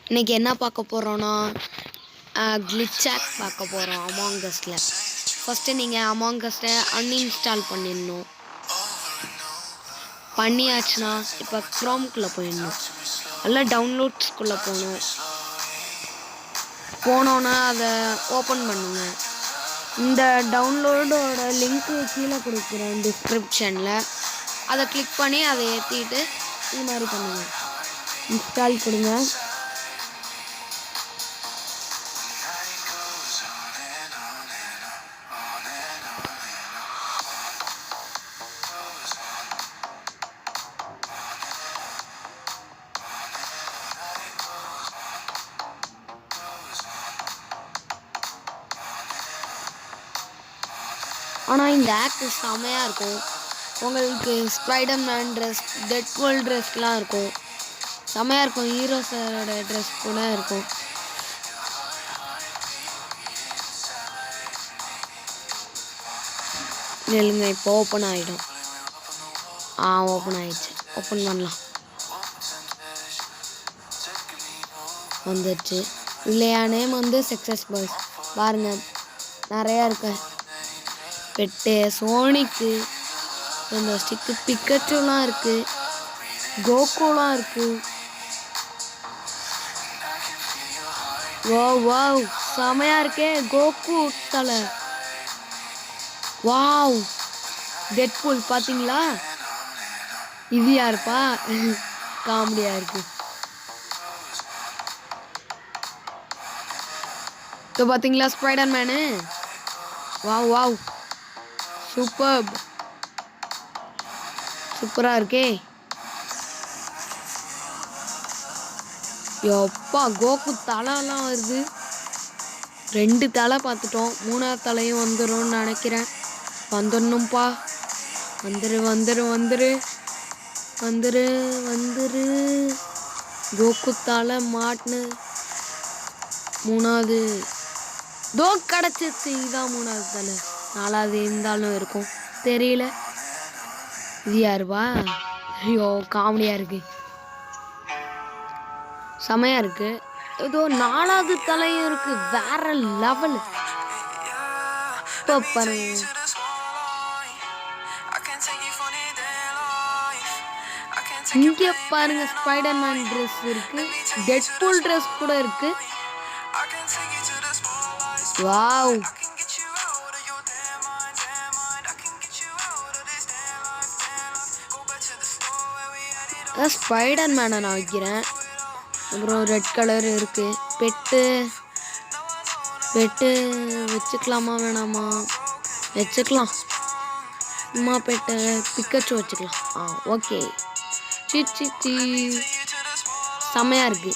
இன்னைக்கு என்ன பார்க்க போகிறோன்னா கிளிச்சாக் பார்க்க போகிறோம் அமாங் அஸில். ஃபஸ்ட்டு நீங்கள் அமாங் அஸை அன்இன்ஸ்டால் பண்ணிடணும். பண்ணியாச்சுன்னா இப்போ க்ரோம்குள்ளே போயிடணும். எல்லாம் டவுன்லோட்ஸ்குள்ளே போகணும். போனோன்னா அதை ஓப்பன் பண்ணுங்க. இந்த டவுன்லோடோட லிங்க்கு கீழே கொடுக்குறேன் டிஸ்கிரிப்ஷனில். அதை கிளிக் பண்ணி அதை ஏற்றிட்டு இது மாதிரி பண்ணுங்க. இன்ஸ்டால் கொடுங்க. ஆனால் இந்த ஆக்ட் செம்மையாக இருக்கும். உங்களுக்கு ஸ்பைடர்மேன் ட்ரெஸ், டெட்பூல் ட்ரெஸ்லாம் இருக்கும். செம்மையாக இருக்கும். ஹீரோஸோட ட்ரெஸ் கூட இருக்கும். இல்லைங்க, இப்போ ஓப்பன் ஆகிடும். ஓப்பன் ஆகிடுச்சு. ஓப்பன் பண்ணலாம். வந்துடுச்சு. இல்லையா நேம் வந்து சக்ஸஸ் பாய்ஸ். பாருங்கள், நிறையா இருக்கு. பெட்டு, சோனிக்கு, இந்த ஸ்டிக்கு, பிக்கச்சுலாம் இருக்குது, கோகுலாம் இருக்குது. வாவ் செமையாக இருக்கே கோகு தலை. வாவ், டெட்பூல் பார்த்தீங்களா? இது யாருப்பா? காமெடியாக இருக்கு. இப்போ பார்த்தீங்களா ஸ்பைடர்மேனு? வாவ் சூப்பராக இருக்கே. எப்பா கோகு தலைலாம் வருது. 2 தலை பார்த்துட்டோம். 3ஆவது தலையும் வந்துடும்னு நினைக்கிறேன். வந்துடணும்ப்பா. வந்துரு. கோகு தலை மாட்டுன்னு 3ஆவது கிடச்சிருச்சு. இதுதான் 3ஆவது தலை. 4ஆவது இருந்தாலும் இருக்கும், தெரியல. இது யாருவா? ஐயோ, காமெடியாக இருக்கு. செமையாக இருக்கு. ஏதோ 4ஆவது தலையும் இருக்கு. வேற லெவல். இப்போ பாருங்க, இங்கே பாருங்க, ஸ்பைடர்மேன் ட்ரெஸ் இருக்கு, டெட்பூல் ட்ரெஸ் கூட இருக்கு. வாவ், ஸ்பைடர்மேனை நான் வைக்கிறேன். அப்புறம் ரெட் கலர் இருக்குது. பெட்டு வச்சுக்கலாமா வேணாமா? வச்சுக்கலாம். அம்மா பெட்டை பிக்கச்சு வச்சுக்கலாம். ஓகே. செம்மையாக இருக்குது.